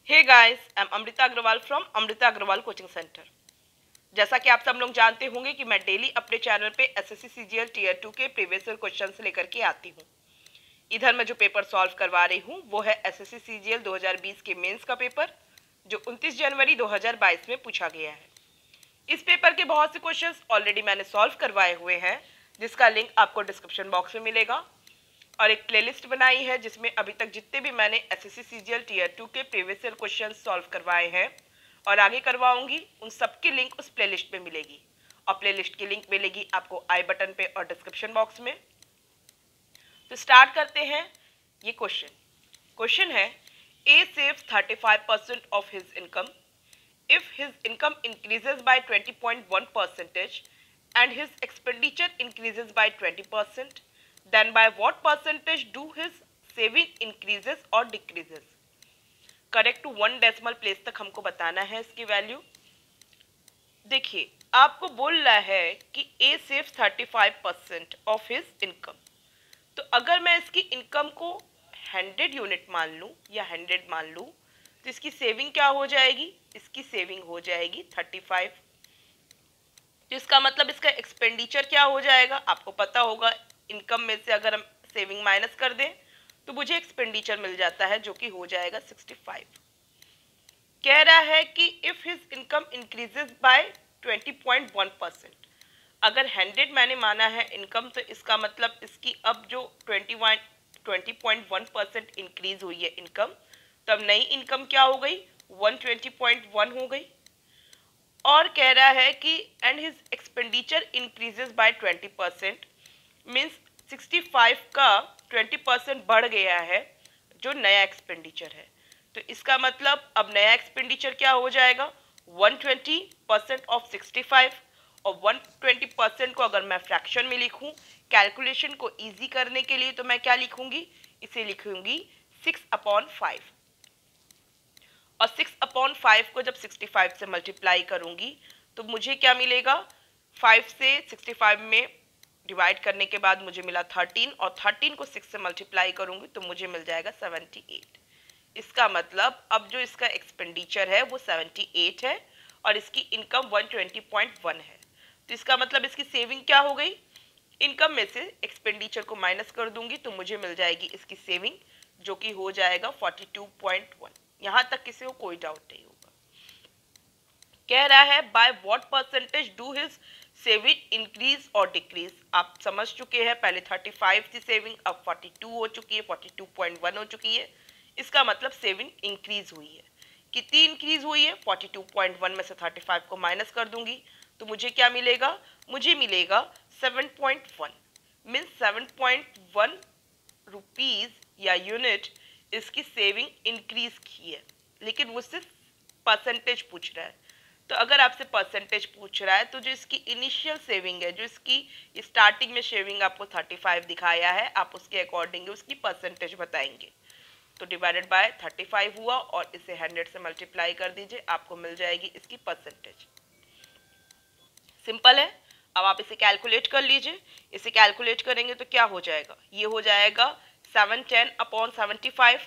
Hey guys, I am Amrita Agarwal from Amrita Agarwal coaching centre. जैसा कि आप सब लोग जानते होंगे कि मैं डेली अपने चैनल पे एसएससी सीजीएल टीयर 2 के प्रीवियस ईयर क्वेश्चंस लेकर के आती हूँ। इधर मैं जो पेपर सॉल्व करवा रही हूँ वो है एसएससी सीजीएल 2020 के मेंस का पेपर, जो 29 जनवरी 2022 में पूछा गया है। इस पेपर के बहुत से क्वेश्चंस ऑलरेडी मैंने सॉल्व करवाए हुए हैं, जिसका लिंक आपको डिस्क्रिप्शन बॉक्स में मिलेगा। और एक प्लेलिस्ट बनाई है जिसमें अभी तक जितने भी मैंने एसएससी सीजीएल टीयर 2 के प्रीवियस ईयर क्वेश्चन सॉल्व करवाए हैं और आगे करवाऊंगी, उन सब की लिंक उस प्लेलिस्ट में मिलेगी। और प्लेलिस्ट की लिंक मिलेगी आपको आई बटन पे और डिस्क्रिप्शन बॉक्स में। तो स्टार्ट करते हैं। ये क्वेश्चन है, A saves 35% of his income if his income increases by 20.1% and his expenditure increases by 20%, then by what percentage do his saving increases or decreases? Correct to 1 decimal place तक हमको बताना है इसकी value. देखिए, आपको बोल रहा है कि ए सेव्स 35% ऑफ हिज इनकम। तो अगर मैं इसकी इनकम को 100 यूनिट मान लूँ या 100 मान लूँ, तो इसकी सेविंग क्या हो जाएगी? इसकी सेविंग हो जाएगी 35। तो इसका मतलब इसका एक्सपेंडिचर क्या हो जाएगा? आपको पता होगा, इनकम में से अगर हम सेविंग माइनस कर दें तो मुझे एक्सपेंडिचर मिल जाता है, जो कि हो जाएगा 65। कह रहा है कि if his income increases by 20.1%। अगर 100 मैंने माना है इनकम, तो इसका मतलब इसकी अब जो 20.1% इंक्रीज हुई है इनकम, तब नई इनकम क्या हो गई? 120.1 हो गई। और कह रहा है कि and his expenditure increases by 20%, means 65 का 20% बढ़ गया है जो नया एक्सपेंडिचर है। तो इसका मतलब अब नया एक्सपेंडिचर क्या हो जाएगा? 120% ऑफ 65। और 120% को अगर मैं फ्रैक्शन में लिखूं कैलकुलेशन को इजी करने के लिए, तो मैं क्या लिखूंगी? इसे लिखूंगी 6/5। और 6/5 को जब 65 से मल्टीप्लाई करूंगी तो मुझे क्या मिलेगा? 5 से 65 में डिवाइड करने के बाद मुझे मिला 13, और 13 को 6 से मल्टीप्लाई करूंगी तो मुझे मिल जाएगा 78। इसका मतलब अब जो इसका एक्सपेंडिचर है वो 78 है और इसकी इनकम 120.1 है। तो इसका मतलब इसकी सेविंग क्या हो गई? इनकम में से एक्सपेंडिचर को माइनस कर दूंगी तो मुझे मिल जाएगी इसकी सेविंग, जो कि हो जाएगा 42.1। यहां तक किसी को कोई डाउट नहीं होगा। कह रहा है by what percentage do his saving increase और डिक्रीज। आप समझ चुके हैं, पहले 35 थी सेविंग, अब 42 हो चुकी है, 42.1 हो चुकी है। इसका मतलब सेविंग इंक्रीज हुई है। कितनी इंक्रीज हुई है? 42.1 में से 35 को माइनस कर दूंगी तो मुझे क्या मिलेगा? मुझे मिलेगा 7.1। मीन्स 7.1 रुपीज या यूनिट इसकी सेविंग इंक्रीज की है, लेकिन वो सिर्फ परसेंटेज पूछ रहा है। तो अगर आपसे परसेंटेज पूछ रहा है तो जो इसकी इनिशियल सेविंग है, जो इसकी स्टार्टिंग में सेविंग आपको 35 दिखाया है, आप उसके अकॉर्डिंग उसकी परसेंटेज बताएंगे। तो डिवाइडेड बाय 35 हुआ और इसे 100 से मल्टीप्लाई कर दीजिए, आपको मिल जाएगी इसकी परसेंटेज। सिंपल है। अब आप इसे कैलकुलेट कर लीजिए। इसे कैलकुलेट करेंगे तो क्या हो जाएगा? ये हो जाएगा 710/75,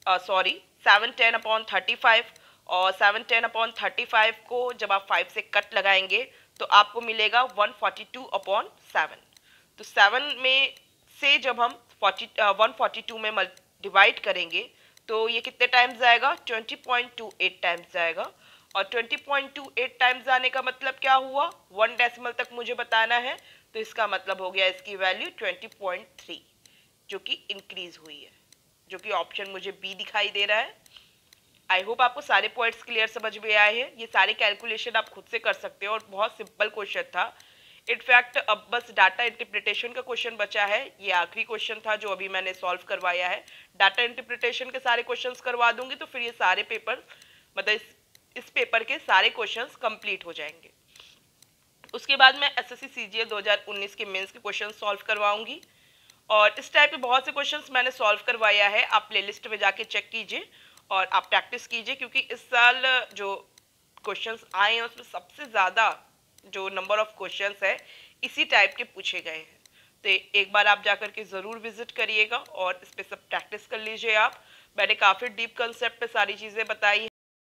सॉरी 710/35। और 710/35 को जब आप 5 से कट लगाएंगे तो आपको मिलेगा 142/7। तो 7 में से जब हम 142 में डिवाइड करेंगे तो ये कितने टाइम्स जाएगा? 20.28 टाइम्स जाएगा। और 20.28 टाइम्स आने का मतलब क्या हुआ? 1 डेसिमल तक मुझे बताना है, तो इसका मतलब हो गया इसकी वैल्यू 20.3, जो कि इंक्रीज हुई है, जो कि ऑप्शन मुझे बी दिखाई दे रहा है। आई होप आपको सारे पॉइंट्स क्लियर समझ में आए हैं। ये सारे कैलकुलेशन आप खुद से कर सकते हो और बहुत सिंपल क्वेश्चन था। इनफैक्ट अब बस डाटा इंटरप्रिटेशन का क्वेश्चन बचा है। ये आखिरी क्वेश्चन था जो अभी मैंने सॉल्व करवाया है। डाटा इंटरप्रिटेशन के सारे क्वेश्चंस करवा दूंगी तो फिर ये सारे पेपर, मतलब इस पेपर के सारे क्वेश्चंस कंप्लीट हो जाएंगे। उसके बाद मैं एसएससी सीजीएल 2019 के मेंस के क्वेश्चन सॉल्व करवाऊंगी। और इस टाइप के बहुत से क्वेश्चंस मैंने सॉल्व करवाया है, आप प्लेलिस्ट में जाके चेक कीजिए और आप प्रैक्टिस कीजिए, क्योंकि इस साल जो क्वेश्चंस आए हैं उसमें सबसे ज़्यादा जो नंबर ऑफ क्वेश्चंस है इसी टाइप के पूछे गए हैं। तो एक बार आप जाकर के ज़रूर विजिट करिएगा और इस पर सब प्रैक्टिस कर लीजिए आप। मैंने काफ़ी डीप कंसेप्ट पे सारी चीज़ें बताई